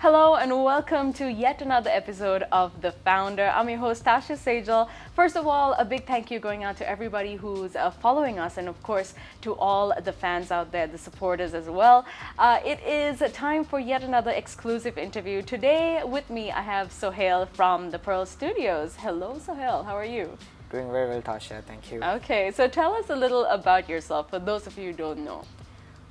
Hello and welcome to yet another episode of The Founder. I'm your host Tasha Sejal. First of all, a big thank you going out to everybody who's following us, and of course to all the fans out there, the supporters as well. It is time for yet another exclusive interview. Today with me I have Sohail from the Pearl Studios. Hello Sohail, how are you? Doing very well, Tasha. Thank you. Okay, so tell us a little about yourself for those of you who don't know.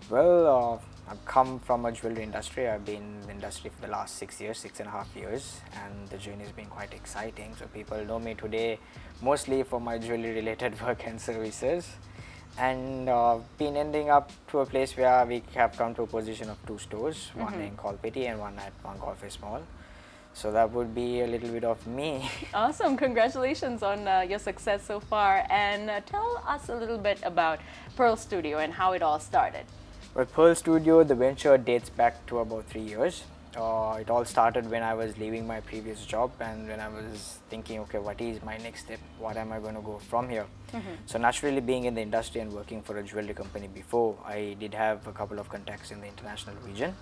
Well, I've come from a jewelry industry. I've been in the industry for the last 6.5 years, and the journey has been quite exciting. So people know me today mostly for my jewelry related work and services, and been ending up to a place where we have come to a position of 2 stores, one in Kolpiti and one at One Golf Mall. So that would be a little bit of me. Awesome, congratulations on your success so far, and tell us a little bit about Pearl Studio and how it all started. Well, Pearl Studio, the venture dates back to about 3 years. It all started when I was leaving my previous job and when I was thinking, okay, what is my next step? What am I going to go from here? So naturally, being in the industry and working for a jewelry company before, I did have a couple of contacts in the international region.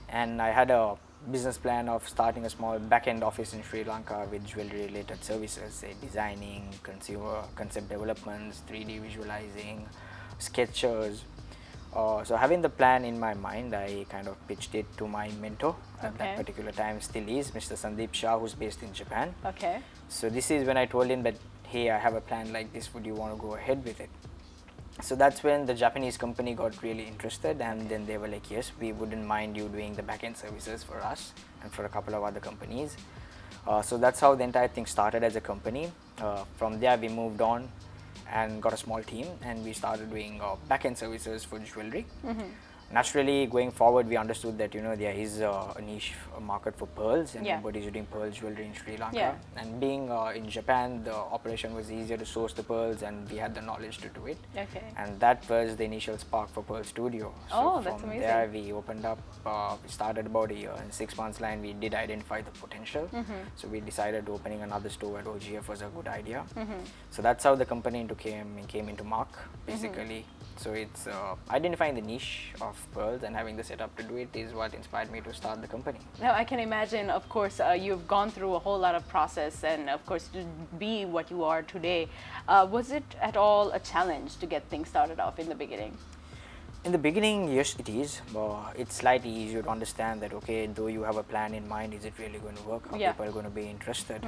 And I had a business plan of starting a small back-end office in Sri Lanka with jewelry related services, say designing, consumer concept developments, 3D visualizing, sketches. So having the plan in my mind, I kind of pitched it to my mentor at that particular time, still is Mr. Sandeep Shah, who's based in Japan. Okay. So this is when I told him that, hey, I have a plan like this, would you want to go ahead with it? So that's when the Japanese company got really interested, and then they were like, yes, we wouldn't mind you doing the back-end services for us and for a couple of other companies. So that's how the entire thing started as a company. From there we moved on and got a small team, and we started doing back-end services for jewelry. Naturally, going forward, we understood that there is a niche market for pearls, and nobody's doing pearl jewelry in Sri Lanka. And being in Japan, the operation was easier to source the pearls, and we had the knowledge to do it. And that was the initial spark for Pearl Studio. So that's amazing. From there, we opened up. We started about a year, and 6 months line, we did identify the potential. So we decided opening another store at OGF was a good idea. So that's how the company came into mark, basically. So it's identifying the niche of pearls and having the setup to do it is what inspired me to start the company. Now I can imagine, of course, you've gone through a whole lot of process, and of course to be what you are today. Was it at all a challenge to get things started off in the beginning? In the beginning, yes, it is. It's slightly easier to understand that, okay, though you have a plan in mind, is it really going to work? Are people going to be interested?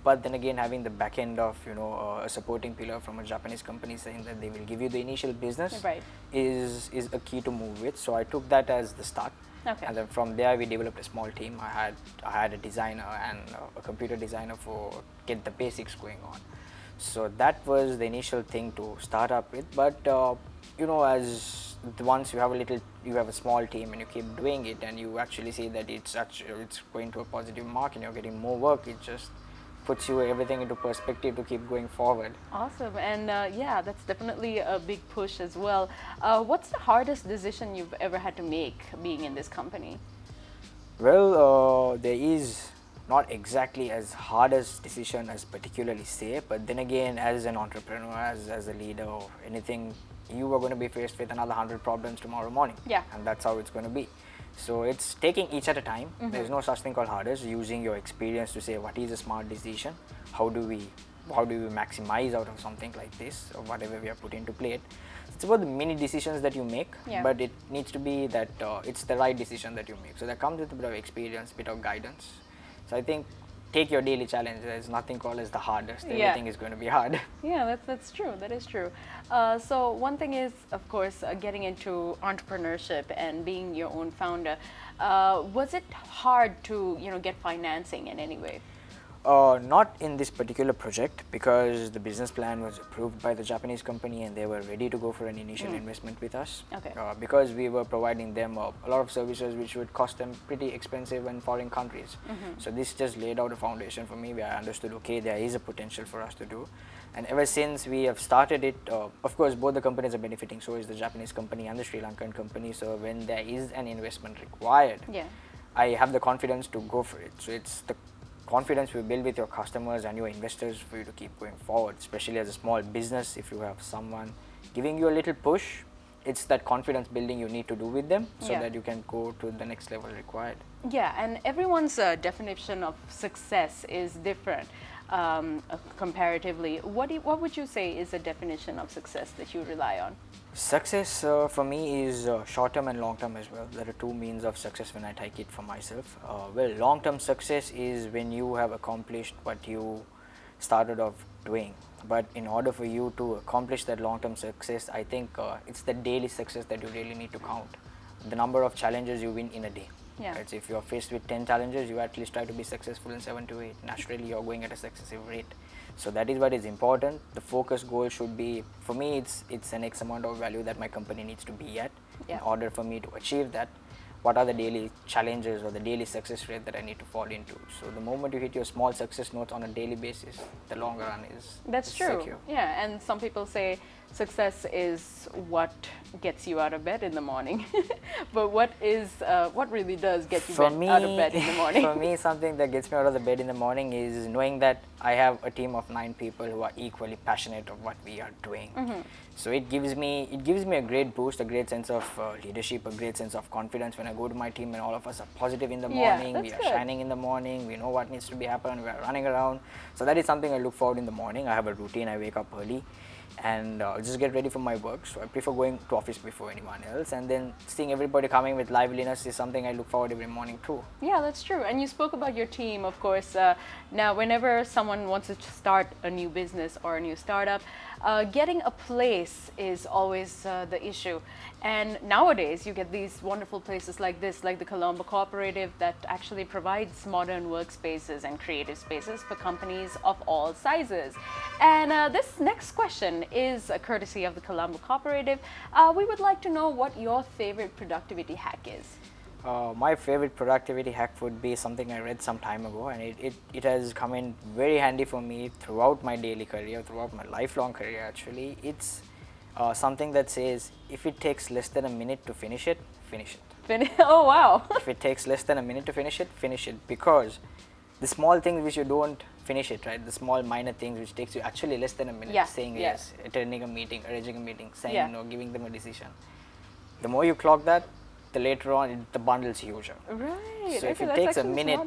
But then again, having the back end of, a supporting pillar from a Japanese company saying that they will give you the initial business is a key to move with. So I took that as the start. And then from there, we developed a small team. I had a designer and a computer designer for get the basics going on. So that was the initial thing to start up with. But, as once you have a small team and you keep doing it, and you actually see that it's going to a positive mark and you're getting more work, it just puts you everything into perspective to keep going forward. Awesome. And that's definitely a big push as well. What's the hardest decision you've ever had to make being in this company? Well, there is not exactly as hard as decision as particularly say, but then again, as an entrepreneur, as a leader or anything, you are going to be faced with another 100 problems tomorrow morning. And that's how it's going to be. So it's taking each at a time. There's no such thing called hardest. Using your experience to say what is a smart decision, how do we maximize out of something like this, or whatever we are put into play. It's about the mini decisions that you make, but it needs to be that it's the right decision that you make. So that comes with a bit of experience, bit of guidance. So I think take your daily challenge. There's nothing called as the hardest. Everything is going to be hard. Yeah, that's true. That is true. So one thing is, of course, getting into entrepreneurship and being your own founder. Was it hard to get financing in any way? Not in this particular project, because the business plan was approved by the Japanese company and they were ready to go for an initial investment with us. Because we were providing them a lot of services which would cost them pretty expensive in foreign countries. So this just laid out a foundation for me where I understood, okay, there is a potential for us to do. And ever since we have started it, of course, both the companies are benefiting. So is the Japanese company and the Sri Lankan company. So when there is an investment required, I have the confidence to go for it. So it's the confidence you build with your customers and your investors for you to keep going forward, especially as a small business. If you have someone giving you a little push, it's that confidence building you need to do with them so that you can go to the next level required. Yeah, and everyone's definition of success is different comparatively. What would you say is a definition of success that you rely on? Success for me is short term and long term as well. There are two means of success when I take it for myself. Well, long term success is when you have accomplished what you started off doing. But in order for you to accomplish that long term success, I think it's the daily success that you really need to count. The number of challenges you win in a day. Yeah. Right? So if you're faced with 10 challenges, you at least try to be successful in 7 to 8. Naturally, you're going at a successive rate. So that is what is important. The focus goal should be, for me, it's an X amount of value that my company needs to be at. In order for me to achieve that, what are the daily challenges or the daily success rate that I need to fall into. So the moment you hit your small success notes on a daily basis, the longer run is That's true. secure. Yeah, and some people say success is what gets you out of bed in the morning. But what really does get you out of bed in the morning? For me, something that gets me out of the bed in the morning is knowing that I have a team of 9 people who are equally passionate of what we are doing. So it gives me a great boost, a great sense of leadership, a great sense of confidence when I go to my team and all of us are positive in the morning, we are shining in the morning, we know what needs to be happened, we are running around. So that is something I look forward in the morning. I have a routine, I wake up early and just get ready for my work. So I prefer going to office before anyone else, and then seeing everybody coming with liveliness is something I look forward every morning too. Yeah, that's true. And you spoke about your team, of course. Now, whenever someone wants to start a new business or a new startup, getting a place is always the issue. And nowadays, you get these wonderful places like this, like the Colombo Cooperative, that actually provides modern workspaces and creative spaces for companies of all sizes. And this next question is a courtesy of the Colombo Cooperative. We would like to know what your favorite productivity hack is. My favorite productivity hack would be something I read some time ago, and it has come in very handy for me throughout my daily career, throughout my lifelong career actually. It's something that says, if it takes less than a minute to finish it, finish it. Oh wow. If it takes less than a minute to finish it, finish it. Because the small things which you don't finish it, right, the small minor things which takes you actually less than a minute, saying yes, attending a meeting, arranging a meeting, saying no, giving them a decision. The more you clock that, the later on the bundle's huger. Right. So if it takes a minute,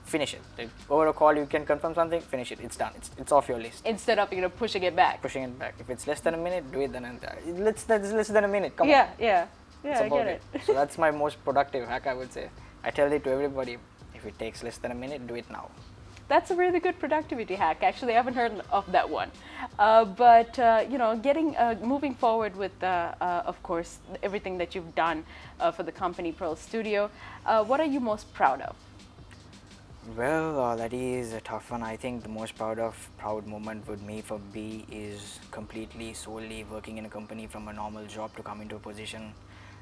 finish it. Like, over a call you can confirm something, finish it. It's done. It's off your list. Instead of pushing it back. Pushing it back. If it's less than a minute, do it then and there. That's less than a minute. Come on. Yeah. I get it. So that's my most productive hack, I would say. I tell it to everybody. If it takes less than a minute, do it now. That's a really good productivity hack. Actually, I haven't heard of that one. But moving forward with, of course, everything that you've done for the company Pearl Studio, what are you most proud of? Well, that is a tough one. I think the most proud moment would me for B is completely solely working in a company from a normal job to come into a position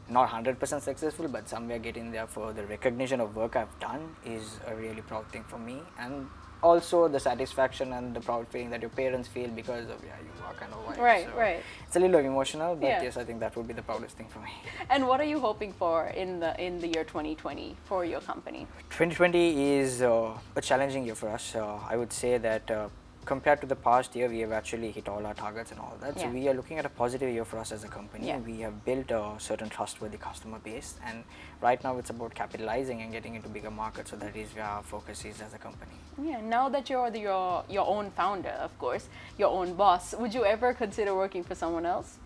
not 100% successful, but somewhere getting there for the recognition of work I've done is a really proud thing for me. And also the satisfaction and the proud feeling that your parents feel because of you are kind of wife. Right. It's a little emotional, but yes, I think that would be the proudest thing for me. And what are you hoping for in the year 2020 for your company? 2020 is a challenging year for us. I would say that compared to the past year, we have actually hit all our targets and all that. So we are looking at a positive year for us as a company. We have built a certain trustworthy customer base, and right now it's about capitalizing and getting into bigger markets. So that is where our focus is as a company. Yeah. Now that you're your own founder, of course, your own boss, would you ever consider working for someone else?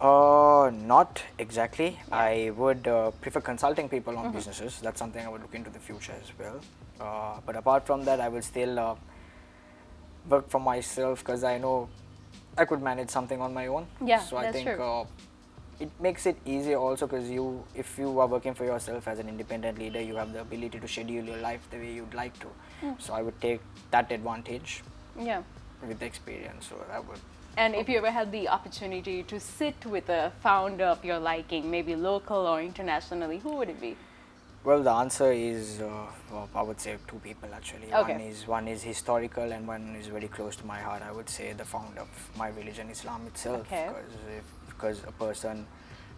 Not exactly. I would prefer consulting people on businesses. That's something I would look into the future as well. But apart from that, I will still work for myself because I know I could manage something on my own. Yeah, so I think it makes it easier also because if you are working for yourself as an independent leader, you have the ability to schedule your life the way you'd like to. So I would take that advantage with the experience. So I would. And if you ever had the opportunity to sit with a founder of your liking, maybe local or internationally, who would it be? Well, the answer is, I would say 2 people actually. One is historical and one is very close to my heart. I would say the founder of my religion, Islam itself. Because a person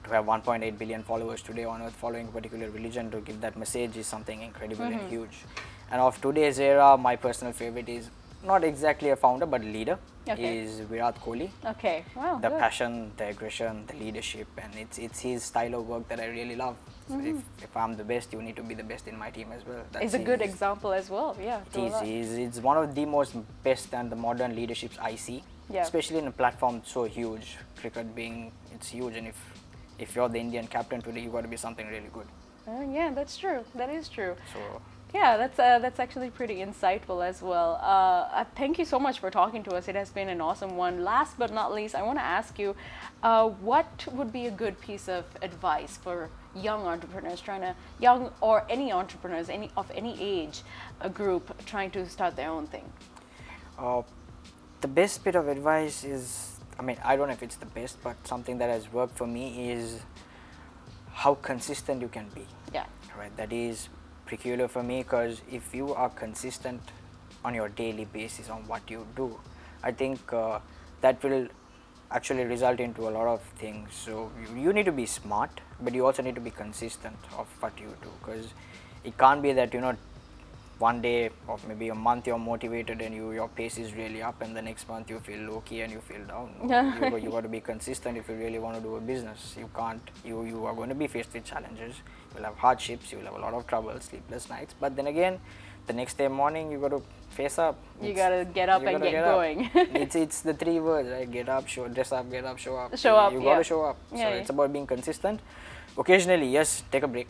to have 1.8 billion followers today on earth following a particular religion to give that message is something incredible and huge. And of today's era, my personal favorite is not exactly a founder but leader, Okay. is Virat Kohli. Okay, wow, The good. passion, the aggression, the leadership, and it's his style of work that I really love. So if I'm the best, you need to be the best in my team as well. It's a good example as well, yeah. It is. It's one of the most best and the modern leaderships I see, Yeah. especially in a platform so huge. Cricket being, it's huge, and if you're the Indian captain today, you got to be something really good. Yeah, that's true. That is true. So Yeah, that's actually pretty insightful as well. Thank you so much for talking to us. It has been an awesome one. Last but not least, I want to ask you, what would be a good piece of advice for young entrepreneurs young or any entrepreneurs, of any age, a group trying to start their own thing? the best bit of advice is, I mean, I don't know if it's the best, but something that has worked for me is how consistent you can be. Yeah. Right. That is peculiar for me, because if you are consistent on your daily basis on what you do, I think that will actually result into a lot of things. So you need to be smart, but you also need to be consistent of what you do, because it can't be that, you know, one day or maybe a month you're motivated and your pace is really up, and the next month you feel low key and you feel down. You got to be consistent if you really want to do a business. You can't. You are going to be faced with challenges. You'll have hardships. You'll have a lot of trouble, sleepless nights. But then again, the next day morning you got to face up. You got to get up and get going. It's the three words, right? Get up, dress up, get up, show up. Show up. You got to show up. Yeah, so it's about being consistent. Occasionally, yes, take a break.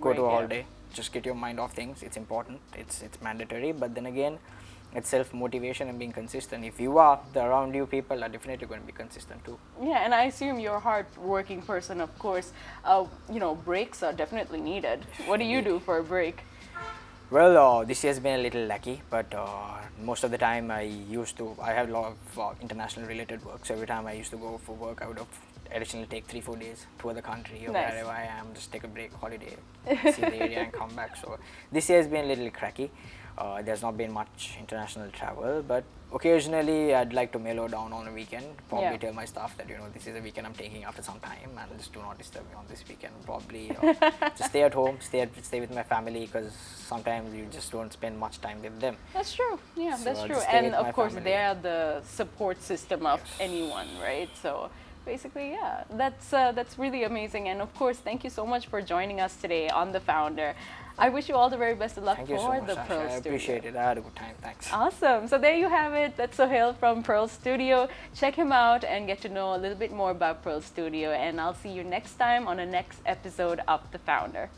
Go to a holiday. Just get your mind off things. It's important. It's mandatory. But then again, it's self-motivation and being consistent. If you are, the around you people are definitely going to be consistent too. Yeah, and I assume you're a hard-working person, of course. You know, breaks are definitely needed. What do you do for a break? Well, this year has been a little lucky, but most of the time I have a lot of international related work. So every time I used to go for work, I would have additionally take 3-4 days, tour the country or wherever I am, just take a break, holiday, see the area and come back. So this year has been a little cracky. There's not been much international travel, but occasionally I'd like to mellow down on a weekend. Probably tell my staff that, you know, this is a weekend I'm taking after some time, and just do not disturb me on this weekend. Probably just stay at home, stay with my family, because sometimes you just don't spend much time with them. That's true. Yeah, So that's true. just stay And with of my course, family. they are the support system of anyone, right? So basically, yeah, that's really amazing. And of course, thank you so much for joining us today on The Founder. I wish you all the very best of luck Thank for you so much, the Sasha. Pearl I Studio. appreciate it. I had a good time. Thanks. Awesome. So there you have it. That's Sohail from Pearl Studio. Check him out and get to know a little bit more about Pearl Studio. And I'll see you next time on the next episode of The Founder.